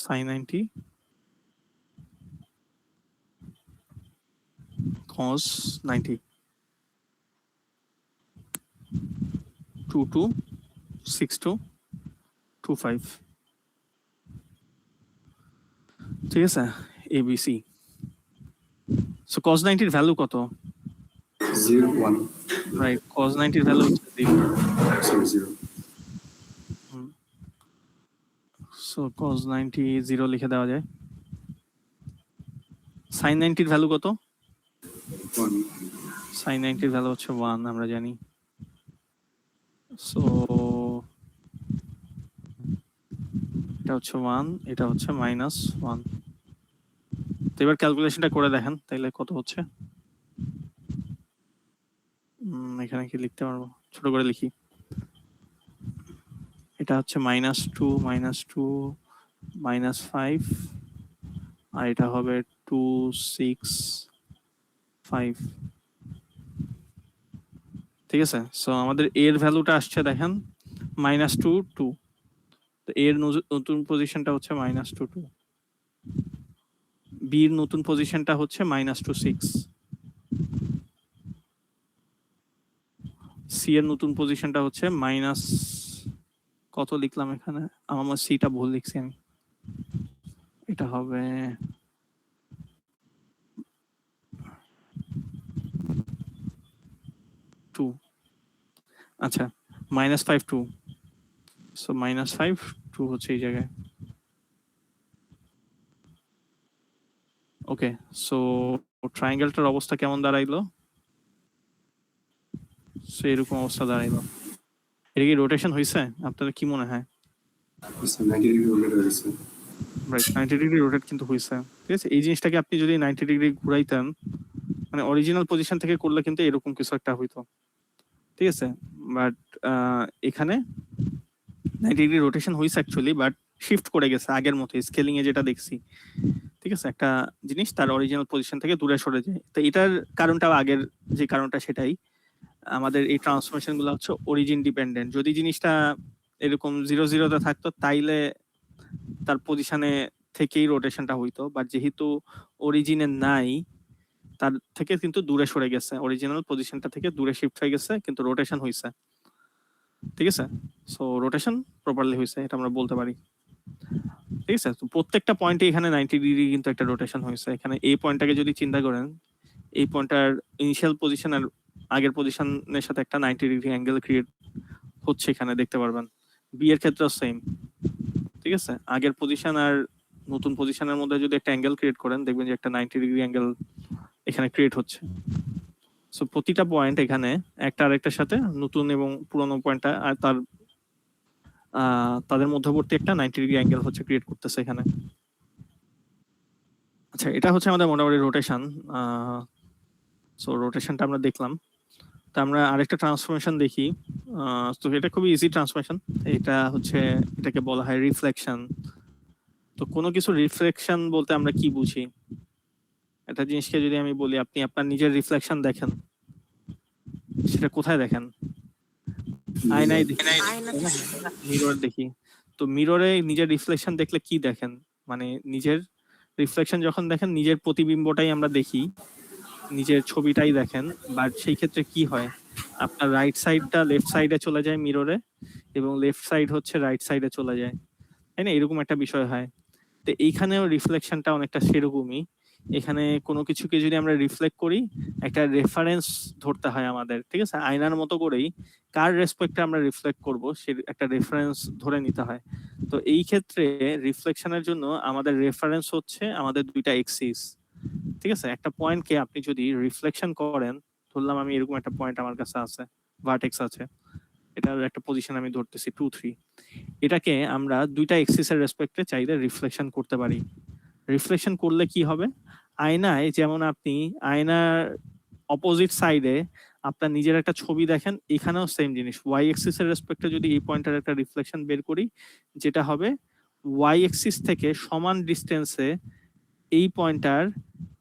sin 90 cos 90, 2 2 6 2 2 5, ঠিক আছে, ABC। So cos 90 এর ভ্যালু কত? 0 1, রাইট, cos 90 এর ভ্যালু হচ্ছে 0। sorry 0, So cos 90 0 লিখে দেওয়া যায়। sin 90 এর ভ্যালু কত? 1, sin 90 এর ভ্যালু হচ্ছে 1, আমরা জানি। সো এটা হচ্ছে 1, এটা হচ্ছে -1। তো এবার ক্যালকুলেশনটা করে দেখেন তাহলে কত হচ্ছে। এখানে কি লিখতে পারবো, ছোট করে লিখি। এটা হচ্ছে -2 -5, আর এটা হবে 2 6 5, ঠিক আছে। সো আমাদের এর ভ্যালুটা আসছে দেখেন -2 2, তো এর নতুন পজিশনটা হচ্ছে -2 2, বি এর নতুন পজিশনটা হচ্ছে -2 6, সি এর নতুন পজিশনটা হচ্ছে মাইনাস কত লিখলাম এখানে, আমার সিটা ভুল লিখছি আমি, এটা হবে -2, আচ্ছা -5 2, সো -5 2 হচ্ছে এই জায়গায়। ওকে, সো ট্রায়াঙ্গেলটার অবস্থা কেমন দাঁড়াইলো? সো এরকম অবস্থা দাঁড়াইলো। এটা কি রোটেশন হয়েছে আপনাদের কি মনে হয়? 90 ডিগ্রি রোটেট হয়ে গেছে। রাইট, 90 ডিগ্রি রোটেট কিন্তু হয়েছে, ঠিক আছে। এই জিনিসটাকে আপনি যদি 90 ডিগ্রি ঘুরাইতেন, মানে অরিজিনাল পজিশন থেকে করলে কিন্তু এরকম কিছু একটা হইতো, ঠিক আছে। বাট এখানে 90 ডিগ্রি রোটেশন হয়েছে অ্যাকচুয়ালি, বাট শিফট করে গেছে আগের মতো স্কেলিং এ যেটা দেখছি, ঠিক আছে। একটা জিনিস তার অরিজিনাল পজিশন থেকে দূরে সরে যায়, তো এটার কারণটাও আগের যে কারণটা সেটাই। আমাদের এই ট্রান্সফরমেশন গুলো হচ্ছে অরিজিন ডিপেন্ডেন্ট। যদি জিনিসটা এরকম 0 0 তে থাকতো তাইলে তার পজিশনে থেকেই রোটেশনটা হইতো, বাট যেহেতু অরিজিনে নাই তার থেকে কিন্তু দূরে সরে গেছে, অরিজিনাল পজিশনটা থেকে দূরে শিফট হয়ে গেছে, কিন্তু রোটেশন হইছে, ঠিক আছে। সো রোটেশন প্রপারলি হইছে, এটা আমরা বলতে পারি, ঠিক আছে। তো প্রত্যেকটা পয়েন্টে এখানে 90 ডিগ্রি কিন্তু একটা রোটেশন হয়েছে। এখানে এই পয়েন্টটাকে যদি চিন্তা করেন, এই পয়েন্টটার ইনিশিয়াল পজিশন আর আগের পজিশনের সাথে একটা 90 ডিগ্রি অ্যাঙ্গেল ক্রিয়েট হচ্ছে, এখানে দেখতে পারবেন। বি এর ক্ষেত্রেও সেম, ঠিক আছে। আগের পজিশন আর নতুন পজিশনের মধ্যে যদি একটা অ্যাঙ্গেল ক্রিয়েট করেন, দেখবেন যে একটা 90 ডিগ্রি অ্যাঙ্গেল এখানে ক্রিয়েট হচ্ছে। সো প্রতিটা পয়েন্ট এখানে একটা আরেকটার সাথে, নতুন এবং পুরনো পয়েন্টটা আর তাদের মধ্যবর্তী একটা 90 ডিগ্রি অ্যাঙ্গেল হচ্ছে ক্রিয়েট করতেছে এখানে। আচ্ছা, এটা হচ্ছে আমাদের মোটামুটি রোটেশন। সো রোটেশনটা আমরা দেখলাম। তো আমরা আরেকটা ট্রান্সফরমেশন দেখি। তো এটা খুবই ইজি ট্রান্সফরমেশন। এটা হচ্ছে, এটাকে বলা হয় রিফ্লেকশন। তো কোনো কিছু রিফ্লেকশন বলতে আমরা কি বুঝি? একটা জিনিসকে যদি আমি বলি আপনি আপনার নিজের রিফ্লেকশন দেখেন, সেটা কোথায় দেখেন? আয়নায় দেখি, মিরর দেখি। তো মিররে নিজের রিফ্লেকশন দেখলে কি দেখেন? মানে নিজের রিফ্লেকশন যখন দেখেন নিজের প্রতিবিম্বটাই আমরা দেখি, নিজের ছবিটাই দেখেন। বাট সেই ক্ষেত্রে কি হয়, আপনার রাইট সাইডটা লেফট সাইডে চলে যায় মিররে, এবং লেফট সাইড হচ্ছে রাইট সাইডে চলে যায়, তাই না? এরকম একটা বিষয় হয়। তো এইখানেও রিফ্লেকশনটা অনেকটা সেরকমই। এখানে কোনো কিছুকে যদি আমরা রিফ্লেক্ট করি, একটা রেফারেন্স ধরতে হয় আমাদের, ঠিক আছে? আয়নার মতো করেই কার রেসপেক্টে আমরা রিফ্লেক্ট করব সে একটা রেফারেন্স ধরে নিতে হয়। তো এই ক্ষেত্রে রিফ্লেকশনের জন্য আমাদের রেফারেন্স হচ্ছে আমাদের দুইটা এক্সিস, ঠিক আছে? একটা পয়েন্টকে আপনি যদি রিফ্লেকশন করেন, ধরলাম আমি এরকম একটা পয়েন্ট আমার কাছে আছে, ভার্টেক্স আছে, এটার একটা পজিশন আমি ধরতেছি 2 3। এটাকে আমরা দুইটা এক্সিসের রেসপেক্টে চাইলে রিফ্লেকশন করতে পারি। রিফ্লেকশন করলে কি হবে, আয়নায় যেমন আপনি আয়নার অপোজিট সাইডে আপনার নিজের একটা ছবি দেখেন, এখানেও সেম জিনিস ওয়াই এক্সিস এর রেসপেক্টে যদি এই পয়েন্টের একটা রিফ্লেকশন বের করি, যেটা হবে ওয়াই এক্সিস থেকে সমান ডিস্টেন্সে এই পয়েন্টার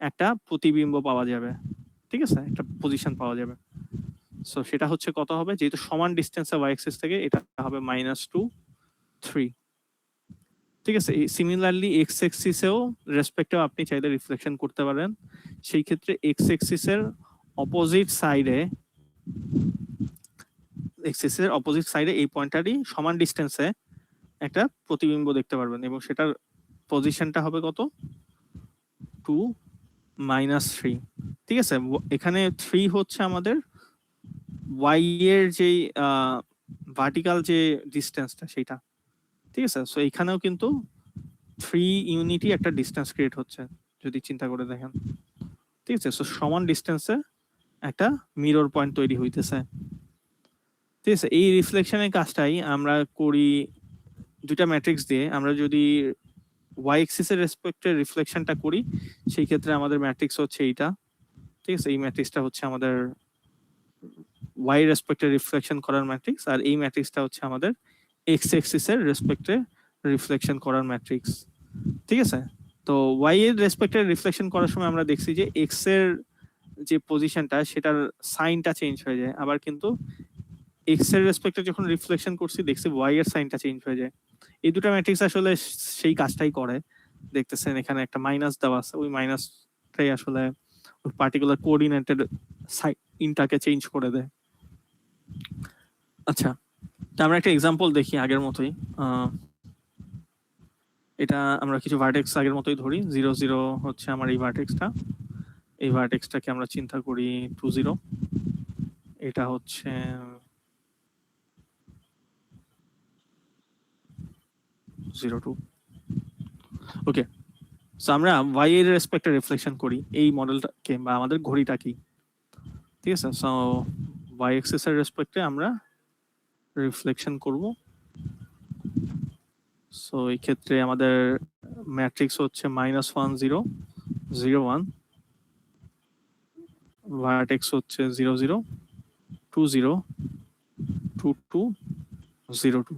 একটা প্রতিবিম্ব পাওয়া যাবে, ঠিক আছে? একটা পজিশন পাওয়া যাবে। সো সেটা হচ্ছে কত হবে, যেহেতু সমান ডিস্টেন্সে ওয়াই এক্সিস থেকে, এটা হবে -2 3, ঠিক আছে? সিমিলারলি এক্স এক্সিসেও রেসপেক্টেও আপনি চাইলে রিফ্লেকশন করতে পারেন। সেই ক্ষেত্রে এক্স এক্সিসের অপোজিট সাইডে, এক্সিসের অপোজিট সাইডে এই পয়েন্টটারই সমান ডিস্টেন্সে একটা প্রতিবিম্ব দেখতে পারবেন, এবং সেটার পজিশনটা হবে কত, 2 -3, ঠিক আছে? এখানে 3 হচ্ছে আমাদের ওয়াই এর যে ভার্টিক্যাল যে ডিস্টেন্সটা সেটা, ঠিক আছে? সো এখানেও কিন্তু 3 ইউনিটই একটা ডিস্টেন্স ক্রিয়েট হচ্ছে যদি চিন্তা করে দেখেন, ঠিক আছে? সো সমান ডিস্টেন্সে একটা মিরর পয়েন্ট তৈরি হইতেছে, ঠিক আছে? এই রিফ্লেকশনের কাজটাই আমরা করি দুইটা ম্যাট্রিক্স দিয়ে। আমরা যদি ওয়াই এক্সিস এর রেসপেক্টে রিফ্লেকশনটা করি, সেই ক্ষেত্রে আমাদের ম্যাট্রিক্স হচ্ছে এইটা, ঠিক আছে? এই ম্যাট্রিক্সটা হচ্ছে আমাদের ওয়াই রেসপেক্টে রিফ্লেকশন করার ম্যাট্রিক্স, আর এই ম্যাট্রিক্সটা হচ্ছে আমাদের এক্স এক্সিস এর রেসপেক্টে রিফ্লেকশন করার ম্যাট্রিক্স, ঠিক আছে? তো ওয়াই এর রেসপেক্টে রিফ্লেকশন করার সময় আমরা দেখছি যে এক্স এর যে পজিশনটা সেটার সাইনটা চেঞ্জ হয়ে যায়, আবার কিন্তু এক্স এর রেসপেক্টে যখন রিফ্লেকশন করছি দেখছি ওয়াই এর সাইনটা চেঞ্জ হয়ে যায়। এই দুটো ম্যাট্রিক্স আসলে সেই কাজটাই করে। দেখতেছেন এখানে একটা মাইনাস দেওয়া আছে, ওই মাইনাসটাই আসলে ওই পার্টিকুলার কোঅর্ডিনেটের সাইনটাকে চেঞ্জ করে দেয়। আচ্ছা, তো আমরা একটা এক্সাম্পল দেখি আগের মতোই। এটা আমরা কিছু ভার্টেক্স আগের মতোই ধরি, 0 0 হচ্ছে আমার এই ভার্টেক্সটা। এই ভার্টেক্সটাকে আমরা চিন্তা করি 2 0, এটা হচ্ছে 0 2। ওকে, সো আমরা y এর রেসপেক্টে রিফ্লেকশন করি এই মডেলটাকে বা আমাদের ঘড়িটাকে, ঠিক আছে? সো y এক্সিস এর রেসপেক্টে আমরা রিফ্লেকশন করব। সো এই ক্ষেত্রে আমাদের ম্যাট্রিক্স হচ্ছে -1 0 0 1, ভার্টেক্স হচ্ছে 0 0 2 0 2 2 0 2।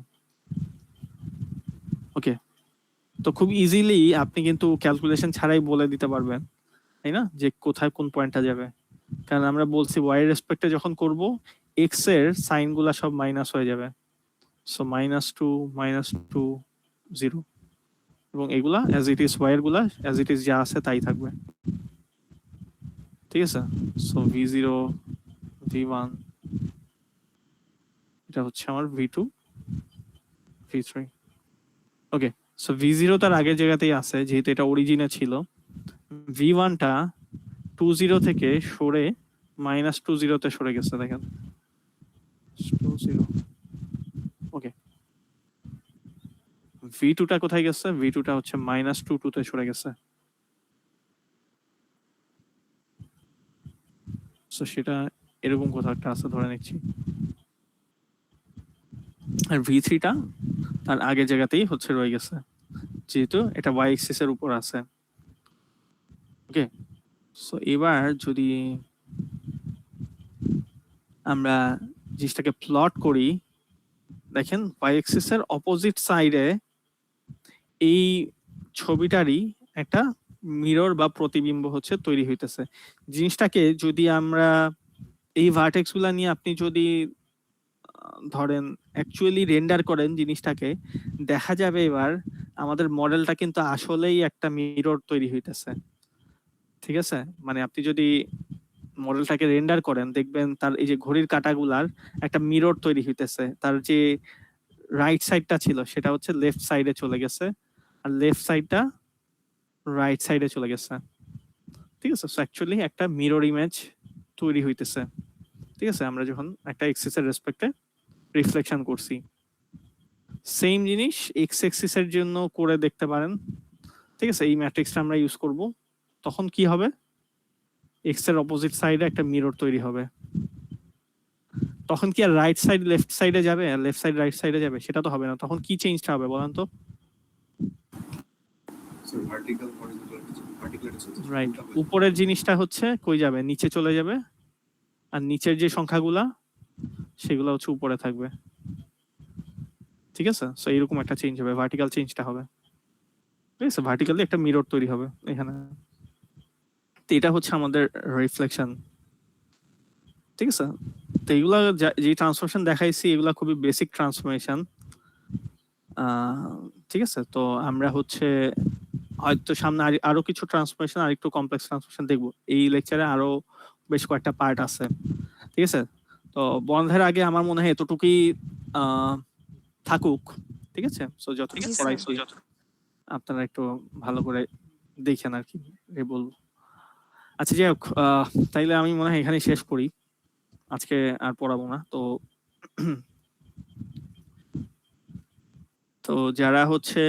ওকে, তো খুব ইজিলি আপনি কিন্তু ক্যালকুলেশন ছাড়াই বলে দিতে পারবেন, তাই না, যে কোথায় কোন পয়েন্টটা যাবে? কারণ আমরা বলছি ওয়াই এর রেসপেক্টে যখন করব এক্স এর সাইন গুলা সব মাইনাস হয়ে যাবে। সো -2 -2 0, এবং এগুলা অ্যাজ ইট ইজ, ওয়াই এর গুলা অ্যাজ ইট ইজ যা আছে তাই থাকবে, ঠিক আছে? সো v0 v1, এটা হচ্ছে আমার v2 v3। ওকে, সো v0 তার আগের জায়গাতেই আছে যেহেতু এটা অরিজিনে ছিল। v1টা 2 0 থেকে সরে -2 0 তে সরে গেছে, দেখেন 2 0। ওকে, v2টা কোথায় গেছে? v2টা হচ্ছে -2 2 তে সরে গেছে। সো সেটা এরকম কোথাও একটা আছে ধরে নিচ্ছি। আর v3টা তার আগের জায়গাতেই হচ্ছে রয়ে গেছে যেহেতু এটা y এক্সিস এর উপর আছে। ওকে, সো এবার যদি আমরা জিনিসটাকে প্লট করি, দেখেন y এক্সিস এর অপোজিট সাইডে এই ছবিটারই একটা মিরর বা প্রতিবিম্ব হচ্ছে তৈরি হইতেছে। জিনিসটাকে যদি আমরা এই ভার্টেক্স গুলা নিয়ে আপনি যদি ধরেন অ্যাকচুয়ালি রেন্ডার করেন জিনিসটাকে, দেখা যাবে এবার আমাদের মডেলটা কিন্তু আসলেই একটা মিরর তৈরি হইতেছে। ঠিক আছে, মানে আপনি যদি মডেলটাকে রেন্ডার করেন দেখবেন তার এই যে ঘড়ির কাঁটাগুলার একটা মিরর তৈরি হইতেছে। তার যে রাইট সাইডটা ছিল সেটা হচ্ছে লেফট সাইডে চলে গেছে, আর লেফট সাইডটা রাইট সাইডে চলে গেছে। ঠিক আছে, সো অ্যাকচুয়ালি একটা মিরর ইমেজ তৈরি হইতেছে। ঠিক আছে, আমরা যখন একটা এক্সিস এর রেসপেক্টে রিফ্লেকশন করছি, সেম জিনিস এক্স এক্সিস এর জন্য করে দেখতে পারেন। ঠিক আছে, এই ম্যাট্রিক্সটা আমরা ইউজ করব, তখন কি হবে, এক্স এর অপোজিট সাইডে একটা মিরর তৈরি হবে। তখন কি আর রাইট সাইড লেফট সাইডে যাবে, আর লেফট সাইড রাইট সাইডে যাবে? সেটা তো হবে না। তখন কি চেঞ্জটা হবে বলেন তো? So vertical, vertical রাইট, উপরের জিনিসটা হচ্ছে কই যাবে, নিচে চলে যাবে, আর নিচের যে সংখ্যাগুলা সেগুলো হচ্ছে উপরে থাকবে। ঠিক আছে, সো এরকম একটা চেঞ্জ হবে, ভার্টিক্যাল চেঞ্জটা হবে। ঠিক আছে, ভার্টিক্যালি একটা মিরর তৈরি হবে এখানে। তো এটা হচ্ছে আমাদের রিফ্লেকশন। ঠিক আছে, তো এগুলা যে ট্রান্সফরমেশন দেখাইছি এগুলা খুবই বেসিক ট্রান্সফরমেশন। ঠিক আছে, তো আমরা হচ্ছে হয়তো সামনে আরো কিছু ট্রান্সফরমেশন আর একটু কমপ্লেক্স ট্রান্সফরমেশন দেখবো। এই লেকচারে আরো বেশ কয়েকটা পার্ট আছে। ঠিক আছে, তো বন্ধের আগে আমার মনে হয় এতটুকুই থাকুক। ঠিক আছে, সো যতটুকু পড়াইছি আপনারা একটু ভালো করে দেখেন আর কি বলবো। আচ্ছা যাই হোক, তাইলে আমি মনে হয় এখানে শেষ করি, আজকে আর পড়াবো না। তো তো যারা হচ্ছে